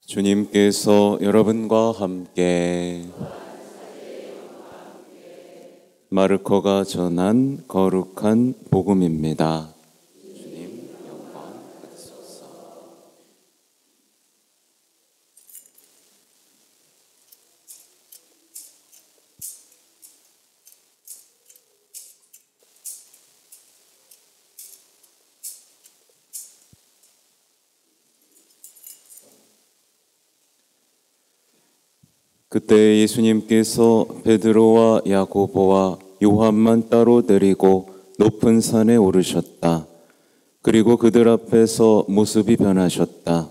주님께서 여러분과 함께 마르코가 전한 거룩한 복음입니다. 주님 영광 받으소서. 그때 예수님께서 베드로와 야고보와 요한만 따로 데리고 높은 산에 오르셨다. 그리고 그들 앞에서 모습이 변하셨다.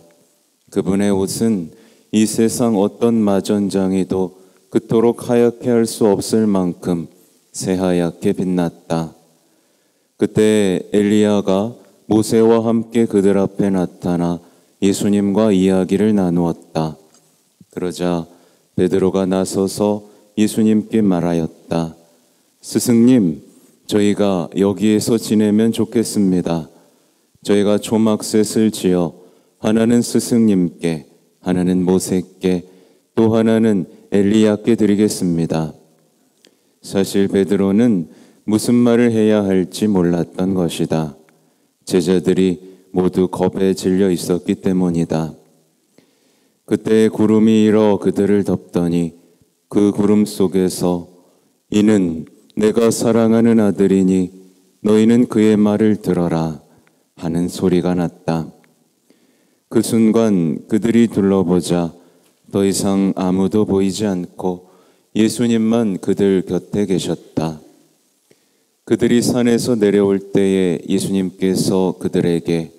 그분의 옷은 이 세상 어떤 마전장이도 그토록 하얗게 할 수 없을 만큼 새하얗게 빛났다. 그때 엘리야가 모세와 함께 그들 앞에 나타나 예수님과 이야기를 나누었다. 그러자 베드로가 나서서 예수님께 말하였다. 스승님, 저희가 여기에서 지내면 좋겠습니다. 저희가 초막셋을 지어 하나는 스승님께, 하나는 모세께, 또 하나는 엘리야께 드리겠습니다. 사실 베드로는 무슨 말을 해야 할지 몰랐던 것이다. 제자들이 모두 겁에 질려 있었기 때문이다. 그때 구름이 일어 그들을 덮더니 그 구름 속에서 이는 내가 사랑하는 아들이니 너희는 그의 말을 들어라 하는 소리가 났다. 그 순간 그들이 둘러보자 더 이상 아무도 보이지 않고 예수님만 그들 곁에 계셨다. 그들이 산에서 내려올 때에 예수님께서 그들에게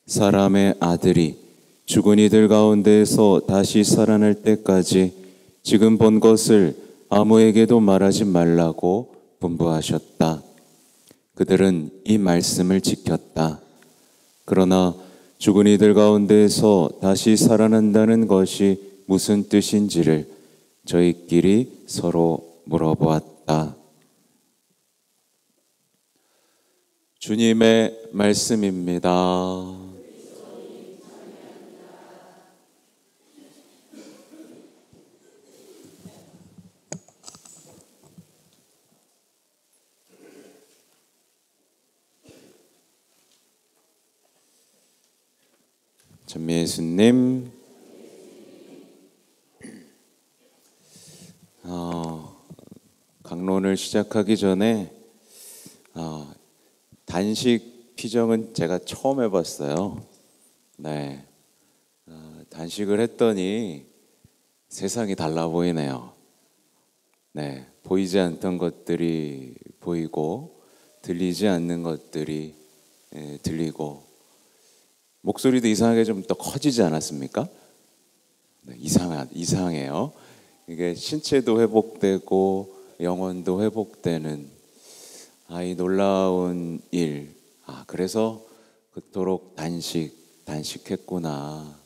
사람의 아들이 죽은 이들 가운데에서 다시 살아날 때까지 지금 본 것을 아무에게도 말하지 말라고 분부하셨다. 그들은 이 말씀을 지켰다. 그러나 죽은 이들 가운데에서 다시 살아난다는 것이 무슨 뜻인지를 저희끼리 서로 물어보았다. 주님의 말씀입니다. 전미예수님, 강론을 시작하기 전에 단식 피정은 제가 처음 해봤어요. 네, 단식을 했더니 세상이 달라 보이네요. 네, 보이지 않던 것들이 보이고 들리지 않는 것들이 들리고 목소리도 이상하게 좀 더 커지지 않았습니까? 네, 이상해요. 이게 신체도 회복되고 영혼도 회복되는 이 놀라운 일. 그래서 그토록 단식했구나.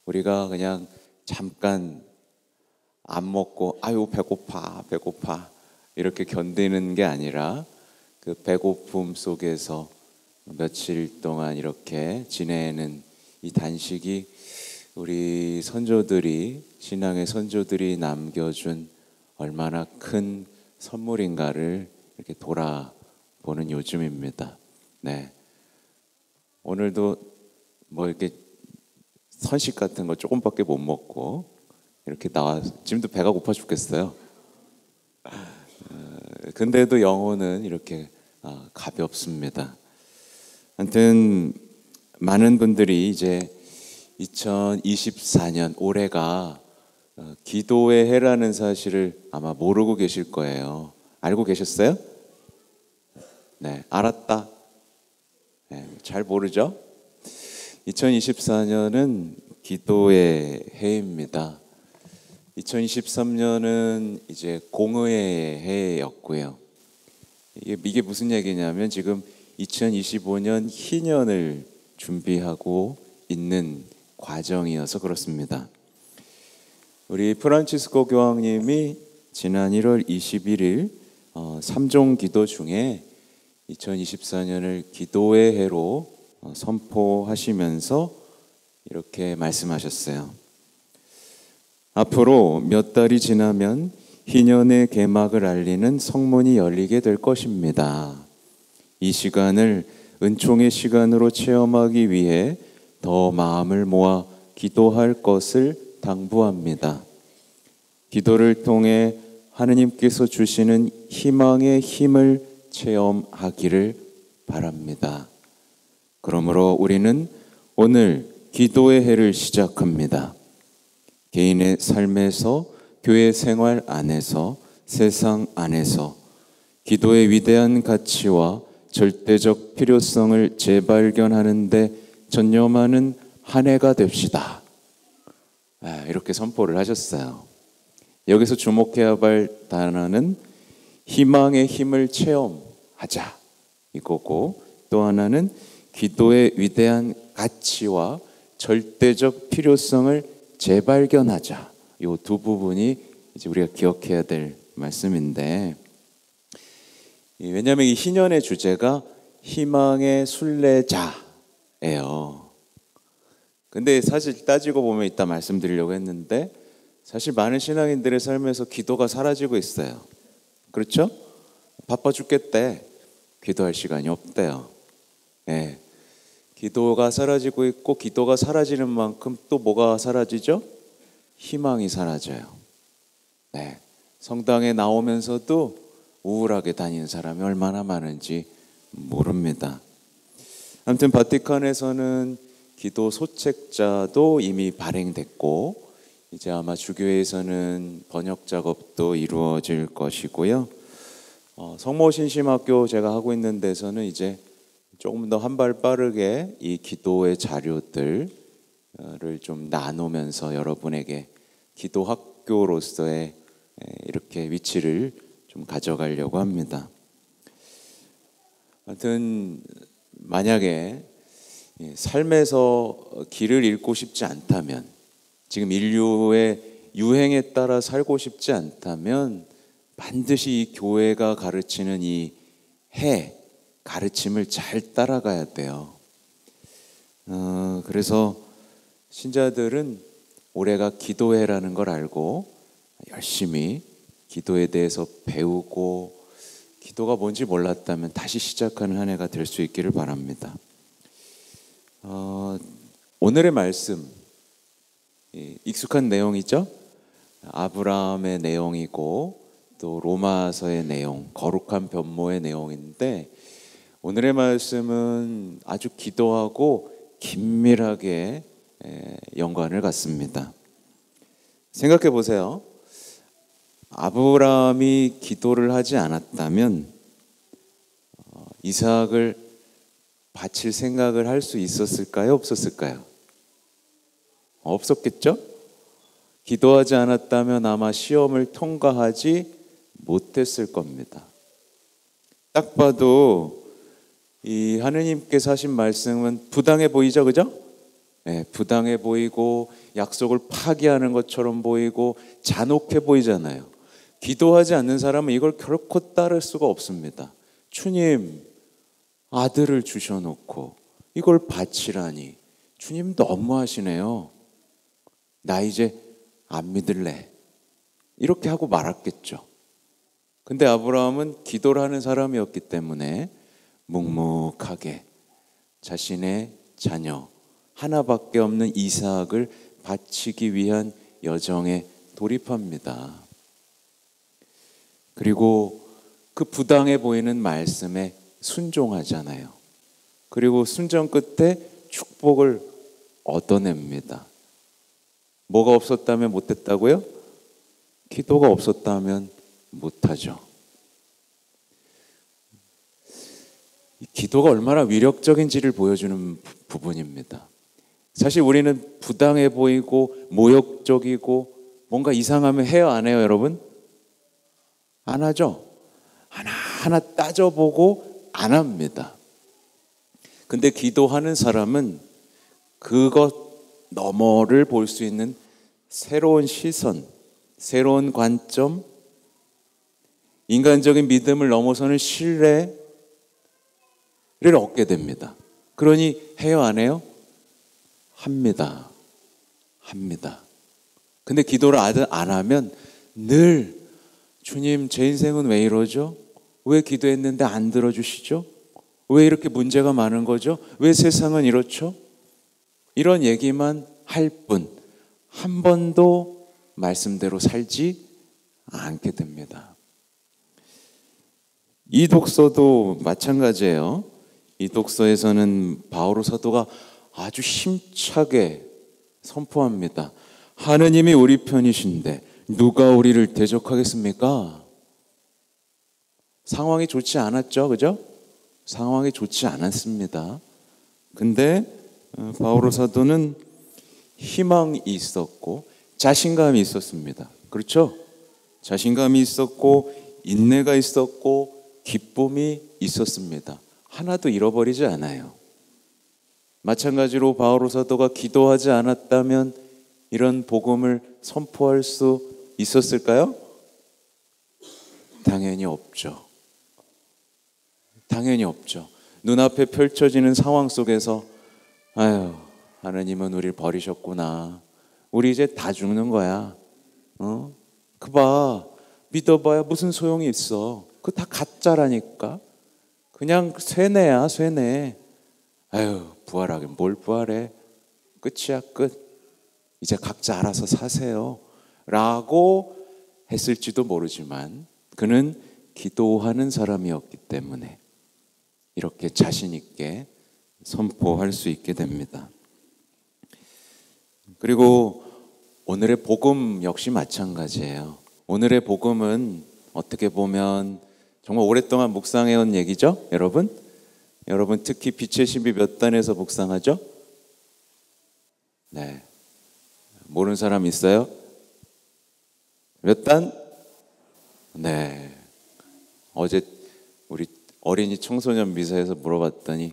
우리가 그냥 잠깐 안 먹고 아유 배고파 이렇게 견디는 게 아니라 그 배고픔 속에서 며칠 동안 이렇게 지내는 이 단식이 우리 선조들이, 신앙의 선조들이 남겨준 얼마나 큰 선물인가를 이렇게 돌아보는 요즘입니다. 네. 오늘도 뭐 이렇게 선식 같은 거 조금밖에 못 먹고 이렇게 지금도 배가 고파 죽겠어요. 근데도 영혼은 이렇게 가볍습니다. 아무튼 많은 분들이 이제 2024년 올해가 기도의 해라는 사실을 아마 모르고 계실 거예요. 알고 계셨어요? 네, 알았다. 네, 잘 모르죠? 2024년은 기도의 해입니다. 2023년은 이제 공의의 해였고요. 이게 무슨 얘기냐면 지금 2025년 희년을 준비하고 있는 과정이어서 그렇습니다. 우리 프란치스코 교황님이 지난 1월 21일 3종 기도 중에 2024년을 기도의 해로 선포하시면서 이렇게 말씀하셨어요. 앞으로 몇 달이 지나면 희년의 개막을 알리는 성문이 열리게 될 것입니다. 이 시간을 은총의 시간으로 체험하기 위해 더 마음을 모아 기도할 것을 당부합니다. 기도를 통해 하느님께서 주시는 희망의 힘을 체험하기를 바랍니다. 그러므로 우리는 오늘 기도의 해를 시작합니다. 개인의 삶에서, 교회 생활 안에서, 세상 안에서 기도의 위대한 가치와 절대적 필요성을 재발견하는 데 전념하는 한 해가 됩시다. 이렇게 선포를 하셨어요. 여기서 주목해야 할 단어는 희망의 힘을 체험하자 이거고, 또 하나는 기도의 위대한 가치와 절대적 필요성을 재발견하자. 이 두 부분이 이제 우리가 기억해야 될 말씀인데, 왜냐하면 이 희년의 주제가 희망의 순례자예요. 근데 사실 따지고 보면 이따 말씀드리려고 했는데, 사실 많은 신앙인들의 삶에서 기도가 사라지고 있어요. 그렇죠? 바빠 죽겠대. 기도할 시간이 없대요. 예. 기도가 사라지고 있고, 기도가 사라지는 만큼 또 뭐가 사라지죠? 희망이 사라져요. 네. 성당에 나오면서도 우울하게 다니는 사람이 얼마나 많은지 모릅니다. 아무튼 바티칸에서는 기도 소책자도 이미 발행됐고, 이제 아마 주교회에서는 번역 작업도 이루어질 것이고요. 성모신심학교 제가 하고 있는 데서는 이제 조금 더 한 발 빠르게 이 기도의 자료들을 좀 나누면서 여러분에게 기도 학교로서의 이렇게 위치를 좀 가져가려고 합니다. 하여튼 만약에 삶에서 길을 잃고 싶지 않다면, 지금 인류의 유행에 따라 살고 싶지 않다면 반드시 이 교회가 가르치는 이 가르침을 잘 따라가야 돼요. 그래서 신자들은 올해가 기도해라는 걸 알고 열심히 기도에 대해서 배우고, 기도가 뭔지 몰랐다면 다시 시작하는 한 해가 될 수 있기를 바랍니다. 오늘의 말씀, 익숙한 내용이죠. 아브라함의 내용이고 또 로마서의 내용, 거룩한 변모의 내용인데, 오늘의 말씀은 아주 기도하고 긴밀하게 연관을 갖습니다. 생각해 보세요. 아브라함이 기도를 하지 않았다면 이삭을 바칠 생각을 할 수 있었을까요? 없었을까요? 없었겠죠? 기도하지 않았다면 아마 시험을 통과하지 못했을 겁니다. 딱 봐도 이 하느님께서 하신 말씀은 부당해 보이죠, 그죠? 네, 부당해 보이고 약속을 파기하는 것처럼 보이고 잔혹해 보이잖아요. 기도하지 않는 사람은 이걸 결코 따를 수가 없습니다. 주님, 아들을 주셔놓고 이걸 바치라니, 주님 너무하시네요. 나 이제 안 믿을래. 이렇게 하고 말았겠죠. 근데 아브라함은 기도를 하는 사람이었기 때문에 묵묵하게 자신의 자녀 하나밖에 없는 이삭을 바치기 위한 여정에 돌입합니다. 그리고 그 부당해 보이는 말씀에 순종하잖아요. 그리고 순종 끝에 축복을 얻어냅니다. 뭐가 없었다면 못했다고요? 기도가 없었다면 못하죠. 기도가 얼마나 위력적인지를 보여주는 부분입니다. 사실 우리는 부당해 보이고 모욕적이고 뭔가 이상하면 해요, 안 해요, 여러분? 안 하죠? 하나하나 따져보고 안 합니다. 근데 기도하는 사람은 그것 너머를 볼 수 있는 새로운 시선, 새로운 관점, 인간적인 믿음을 넘어서는 신뢰를 얻게 됩니다. 그러니 해요, 안 해요? 합니다. 근데 기도를 안 하면 늘 주님, 제 인생은 왜 이러죠? 왜 기도했는데 안 들어주시죠? 왜 이렇게 문제가 많은 거죠? 왜 세상은 이렇죠? 이런 얘기만 할 뿐, 한 번도 말씀대로 살지 않게 됩니다. 이 독서도 마찬가지예요. 이 독서에서는 바오로 사도가 아주 힘차게 선포합니다. 하느님이 우리 편이신데 누가 우리를 대적하겠습니까? 상황이 좋지 않았죠, 그죠? 상황이 좋지 않았습니다. 근데 바오로 사도는 희망이 있었고 자신감이 있었습니다. 그렇죠? 자신감이 있었고 인내가 있었고 기쁨이 있었습니다. 하나도 잃어버리지 않아요. 마찬가지로 바오로 사도가 기도하지 않았다면 이런 복음을 선포할 수 있었을까요? 당연히 없죠. 당연히 없죠. 눈앞에 펼쳐지는 상황 속에서 아유, 하나님은 우리를 버리셨구나. 우리 이제 다 죽는 거야. 그 봐. 믿어봐야 무슨 소용이 있어. 그거 다 가짜라니까. 그냥 쇠뇌야, 쇠뇌. 아유, 부활하긴 뭘 부활해. 끝이야, 끝. 이제 각자 알아서 사세요. 라고 했을지도 모르지만 그는 기도하는 사람이었기 때문에 이렇게 자신 있게 선포할 수 있게 됩니다. 그리고 오늘의 복음 역시 마찬가지예요. 오늘의 복음은 어떻게 보면 정말 오랫동안 묵상해온 얘기죠, 여러분? 여러분 특히 빛의 신비 몇 단에서 묵상하죠? 네, 모르는 사람 있어요? 몇 단? 네, 어제 우리 어린이 청소년 미사에서 물어봤더니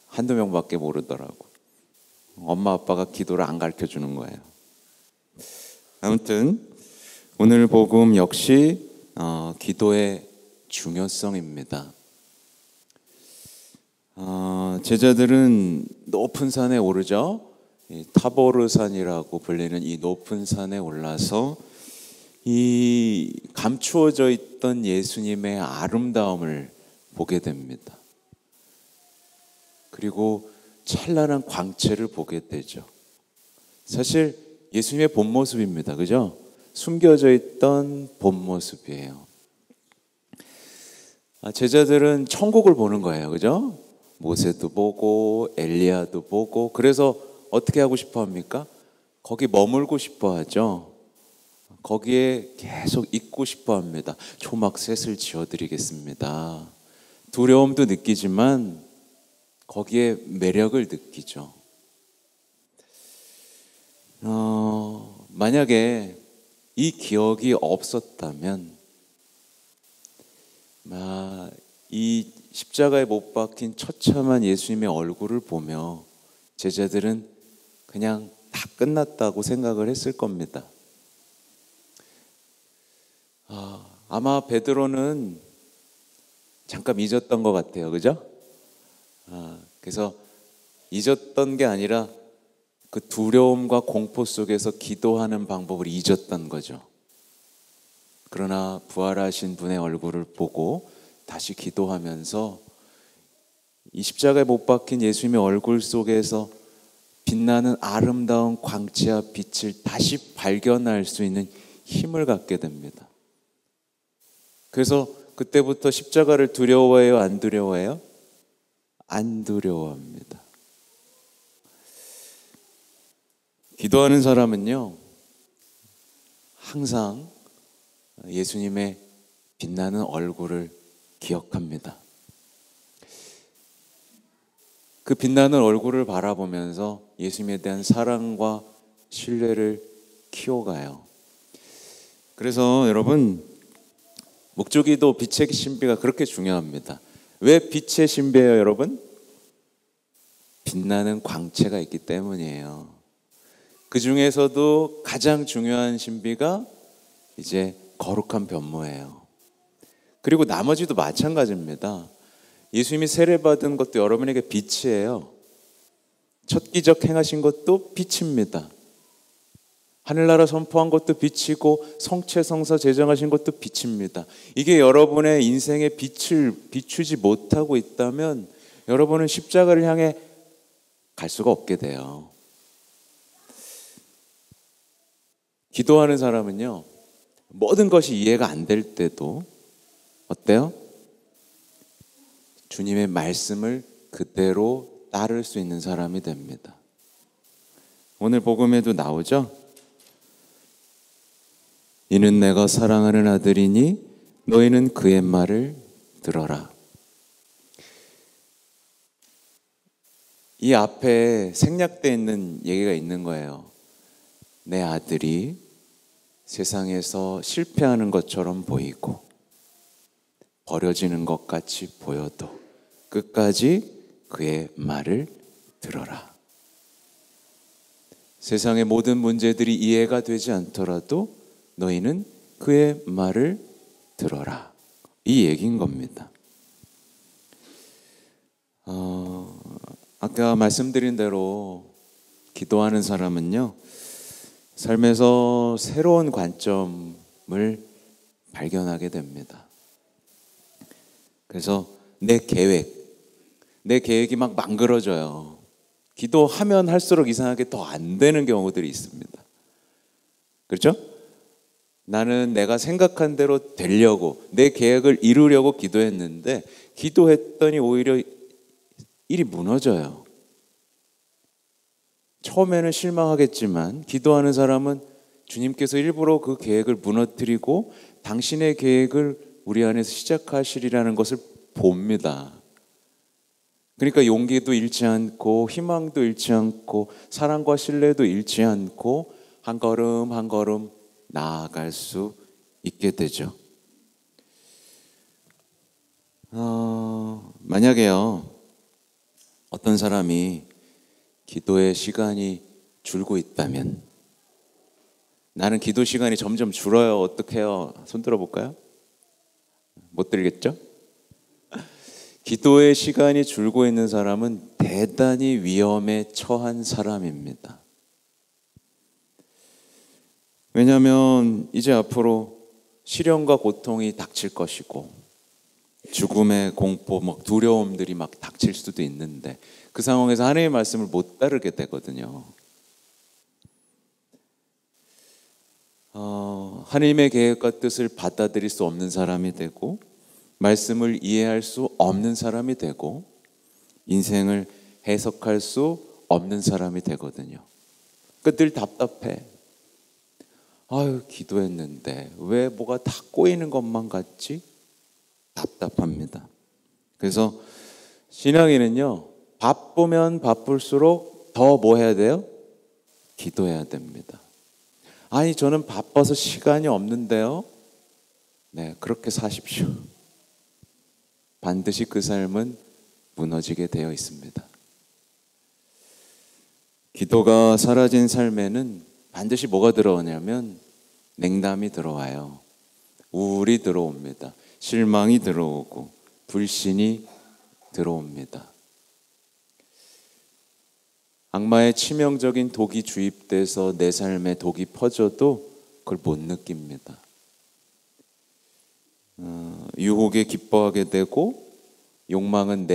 한두 명밖에 모르더라고. 엄마 아빠가 기도를 안 가르쳐 주는 거예요. 아무튼 오늘 복음 역시 기도의 중요성입니다. 제자들은 높은 산에 오르죠. 타보르산이라고 불리는 이 높은 산에 올라서 이 감추어져 있던 예수님의 아름다움을 보게 됩니다. 그리고 찬란한 광채를 보게 되죠. 사실 예수님의 본 모습입니다. 그죠? 숨겨져 있던 본 모습이에요. 제자들은 천국을 보는 거예요. 그죠? 모세도 보고 엘리야도 보고 그래서 어떻게 하고 싶어 합니까? 거기 머물고 싶어 하죠. 거기에 계속 있고 싶어 합니다. 초막셋을 지어드리겠습니다. 두려움도 느끼지만 거기에 매력을 느끼죠. 만약에 이 기억이 없었다면 이 십자가에 못 박힌 처참한 예수님의 얼굴을 보며 제자들은 그냥 다 끝났다고 생각을 했을 겁니다. 아마 베드로는 잠깐 잊었던 것 같아요. 그죠? 그래서 잊었던 게 아니라 그 두려움과 공포 속에서 기도하는 방법을 잊었던 거죠. 그러나 부활하신 분의 얼굴을 보고 다시 기도하면서 이 십자가에 못 박힌 예수님의 얼굴 속에서 빛나는 아름다운 광채와 빛을 다시 발견할 수 있는 힘을 갖게 됩니다. 그래서 그때부터 십자가를 두려워해요? 안 두려워해요? 안 두려워합니다. 기도하는 사람은요, 항상 예수님의 빛나는 얼굴을 기억합니다. 그 빛나는 얼굴을 바라보면서 예수님에 대한 사랑과 신뢰를 키워가요. 그래서 여러분, 목주기도 빛의 신비가 그렇게 중요합니다. 왜 빛의 신비예요, 여러분? 빛나는 광채가 있기 때문이에요. 그 중에서도 가장 중요한 신비가 이제 거룩한 변모예요. 그리고 나머지도 마찬가지입니다. 예수님이 세례받은 것도 여러분에게 빛이에요. 첫 기적 행하신 것도 빛입니다. 하늘나라 선포한 것도 빛이고 성체성사 제정하신 것도 빛입니다. 이게 여러분의 인생의 빛을 비추지 못하고 있다면 여러분은 십자가를 향해 갈 수가 없게 돼요. 기도하는 사람은요, 모든 것이 이해가 안 될 때도 어때요? 주님의 말씀을 그대로 따를 수 있는 사람이 됩니다. 오늘 복음에도 나오죠? 이는 내가 사랑하는 아들이니 너희는 그의 말을 들어라. 이 앞에 생략되어 있는 얘기가 있는 거예요. 내 아들이 세상에서 실패하는 것처럼 보이고 버려지는 것 같이 보여도 끝까지 그의 말을 들어라. 세상의 모든 문제들이 이해가 되지 않더라도 너희는 그의 말을 들어라. 이 얘기인 겁니다. 아까 말씀드린 대로 기도하는 사람은요, 삶에서 새로운 관점을 발견하게 됩니다. 그래서 내 계획이 막 망그러져요. 기도하면 할수록 이상하게 더 안 되는 경우들이 있습니다. 그렇죠? 나는 내가 생각한 대로 되려고, 내 계획을 이루려고 기도했는데 기도했더니 오히려 일이 무너져요. 처음에는 실망하겠지만 기도하는 사람은 주님께서 일부러 그 계획을 무너뜨리고 당신의 계획을 우리 안에서 시작하시리라는 것을 봅니다. 그러니까 용기도 잃지 않고 희망도 잃지 않고 사랑과 신뢰도 잃지 않고 한 걸음 한 걸음 나아갈 수 있게 되죠. 만약에요, 어떤 사람이 기도의 시간이 줄고 있다면, 나는 기도 시간이 점점 줄어요. 어떡해요? 손 들어볼까요? 못 들겠죠? 기도의 시간이 줄고 있는 사람은 대단히 위험에 처한 사람입니다. 왜냐하면 이제 앞으로 시련과 고통이 닥칠 것이고 죽음의 공포, 두려움들이 막 닥칠 수도 있는데 그 상황에서 하나님의 말씀을 못 따르게 되거든요. 하나님의 계획과 뜻을 받아들일 수 없는 사람이 되고 말씀을 이해할 수 없는 사람이 되고 인생을 해석할 수 없는 사람이 되거든요. 그러니까 늘 답답해. 아유, 기도했는데 왜 뭐가 다 꼬이는 것만 같지? 답답합니다. 그래서 신앙인은요, 바쁘면 바쁠수록 더 뭐 해야 돼요? 기도해야 됩니다. 아니, 저는 바빠서 시간이 없는데요. 네, 그렇게 사십시오. 반드시 그 삶은 무너지게 되어 있습니다. 기도가 사라진 삶에는 반드시 뭐가 들어오냐면 냉담이 들어와요. 우울이 들어옵니다. 실망이 들어오고 불신이 들어옵니다. 악마의 치명적인 독이 주입돼서 내 삶에 독이 퍼져도 그걸 못 느낍니다. 유혹에 기뻐하게 되고 욕망의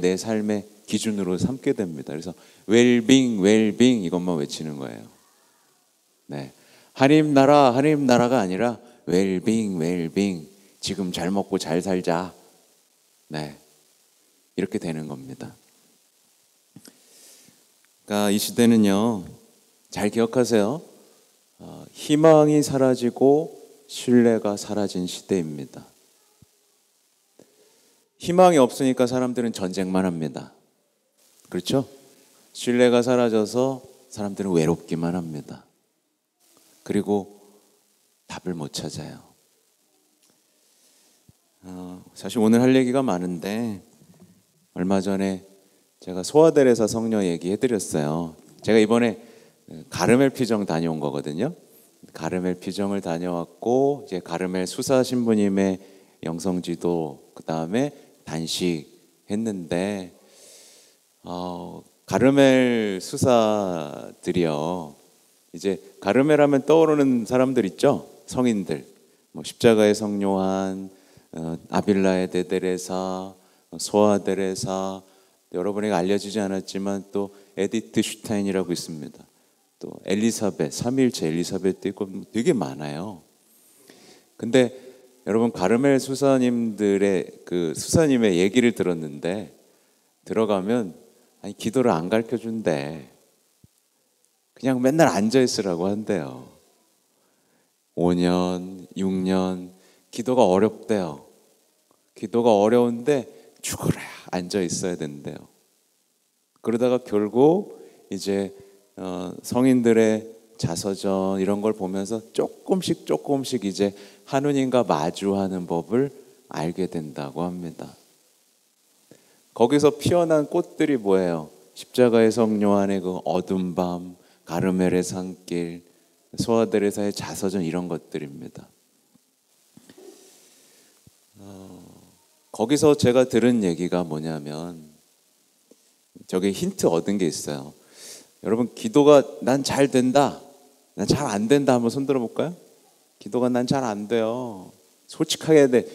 내 삶의 기준으로 삼게 됩니다. 그래서 웰빙 이것만 외치는 거예요. 네, 하나님 나라가 아니라 웰빙 지금 잘 먹고 잘 살자. 네, 이렇게 되는 겁니다. 그러니까 이 시대는요, 잘 기억하세요. 희망이 사라지고 신뢰가 사라진 시대입니다. 희망이 없으니까 사람들은 전쟁만 합니다. 그렇죠? 신뢰가 사라져서 사람들은 외롭기만 합니다. 그리고 답을 못 찾아요. 사실 오늘 할 얘기가 많은데 얼마 전에 제가 소아데레사 성녀 얘기해드렸어요. 제가 이번에 가르멜 피정 다녀온 거거든요. 가르멜 피정을 다녀왔고 이제 가르멜 수사 신부님의 영성지도 그 다음에 단식 했는데 가르멜 수사들이요, 이제 가르멜하면 떠오르는 사람들 있죠? 성인들. 뭐 십자가의 성요한, 아빌라의 데데레사, 소아 데레사, 여러분에게 알려지지 않았지만 또 에디트 슈타인이라고 있습니다. 또 엘리사벳, 삼위일체 엘리사벳도 있고 되게 많아요. 근데 여러분 가르멜 수사님들의 그 수사님의 얘기를 들었는데 들어가면 아니 기도를 안 가르쳐 준대. 그냥 맨날 앉아 있으라고 한대요. 5년, 6년 기도가 어렵대요. 기도가 어려운데 죽어라 앉아 있어야 된대요. 그러다가 결국 이제 성인들의 자서전 이런 걸 보면서 조금씩 이제 하느님과 마주하는 법을 알게 된다고 합니다. 거기서 피어난 꽃들이 뭐예요? 십자가의 성 요한의 그 어두운 밤, 가르멜의 산길, 소아데레사의 자서전 이런 것들입니다. 거기서 제가 들은 얘기가 뭐냐면 저게 힌트 얻은 게 있어요. 여러분 기도가 난 잘 된다, 난 잘 안 된다 한번 손들어 볼까요? 기도가 난 잘 안 돼요. 솔직하게 해야 돼.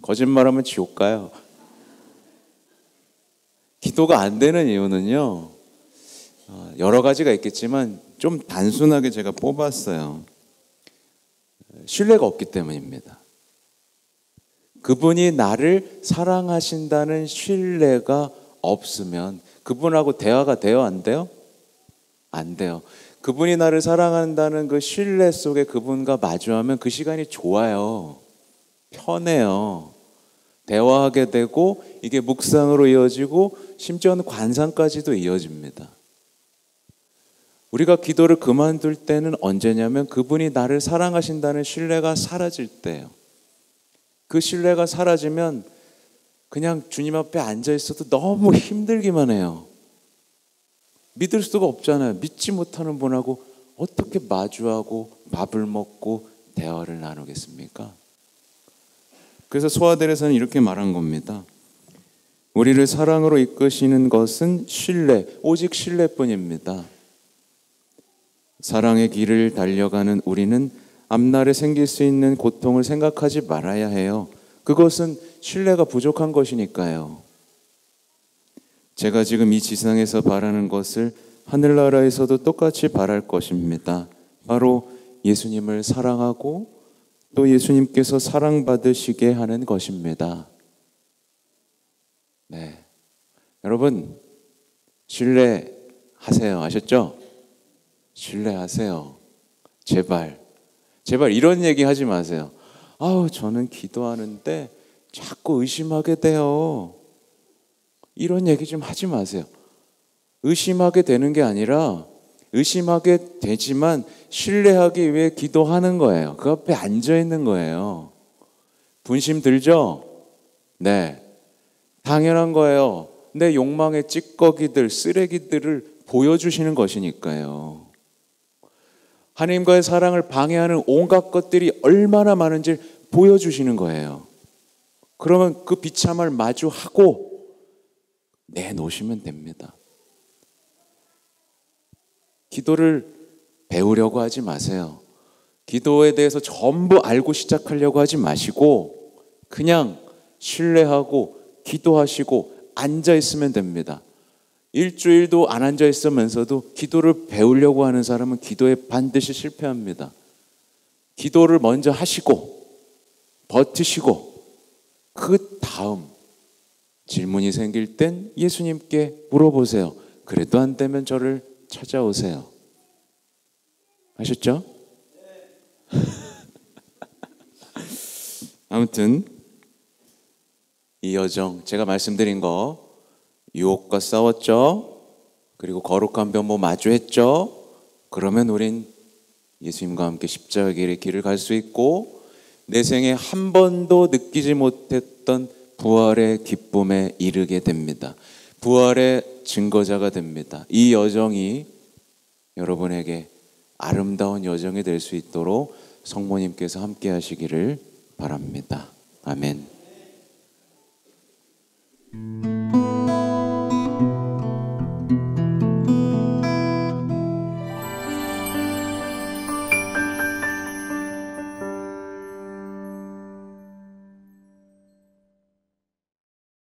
거짓말하면 지옥 가요. 기도가 안 되는 이유는요 여러 가지가 있겠지만 좀 단순하게 제가 뽑았어요. 신뢰가 없기 때문입니다. 그분이 나를 사랑하신다는 신뢰가 없으면 그분하고 대화가 돼요? 안 돼요? 안 돼요. 그분이 나를 사랑한다는 그 신뢰 속에 그분과 마주하면 그 시간이 좋아요. 편해요. 대화하게 되고 이게 묵상으로 이어지고 심지어는 관상까지도 이어집니다. 우리가 기도를 그만둘 때는 언제냐면 그분이 나를 사랑하신다는 신뢰가 사라질 때예요. 그 신뢰가 사라지면 그냥 주님 앞에 앉아 있어도 너무 힘들기만 해요. 믿을 수가 없잖아요. 믿지 못하는 분하고 어떻게 마주하고 밥을 먹고 대화를 나누겠습니까? 그래서 소아델에서는 이렇게 말한 겁니다. 우리를 사랑으로 이끄시는 것은 신뢰, 오직 신뢰뿐입니다. 사랑의 길을 달려가는 우리는 앞날에 생길 수 있는 고통을 생각하지 말아야 해요. 그것은 신뢰가 부족한 것이니까요. 제가 지금 이 지상에서 바라는 것을 하늘나라에서도 똑같이 바랄 것입니다. 바로 예수님을 사랑하고 또 예수님께서 사랑받으시게 하는 것입니다. 네, 여러분 신뢰하세요. 아셨죠? 신뢰하세요. 제발 이런 얘기 하지 마세요. 아우 저는 기도하는데 자꾸 의심하게 돼요. 이런 얘기 좀 하지 마세요. 의심하게 되는 게 아니라 의심하게 되지만 신뢰하기 위해 기도하는 거예요. 그 앞에 앉아 있는 거예요. 분심 들죠? 네, 당연한 거예요. 내 욕망의 찌꺼기들, 쓰레기들을 보여주시는 것이니까요. 하나님과의 사랑을 방해하는 온갖 것들이 얼마나 많은지 보여주시는 거예요. 그러면 그 비참을 마주하고 내놓으시면 됩니다. 기도를 배우려고 하지 마세요. 기도에 대해서 전부 알고 시작하려고 하지 마시고 그냥 신뢰하고 기도하시고 앉아 있으면 됩니다. 일주일도 안 앉아 있으면서도 기도를 배우려고 하는 사람은 기도에 반드시 실패합니다. 기도를 먼저 하시고 버티시고 그 다음 질문이 생길 땐 예수님께 물어보세요. 그래도 안 되면 저를 찾아오세요. 아셨죠? 아무튼 이 여정 제가 말씀드린 거 유혹과 싸웠죠. 그리고 거룩한 변모 마주했죠. 그러면 우린 예수님과 함께 십자가의 길을 갈 수 있고 내 생에 한 번도 느끼지 못했던 부활의 기쁨에 이르게 됩니다. 부활의 증거자가 됩니다. 이 여정이 여러분에게 아름다운 여정이 될 수 있도록 성모님께서 함께 하시기를 바랍니다. 아멘.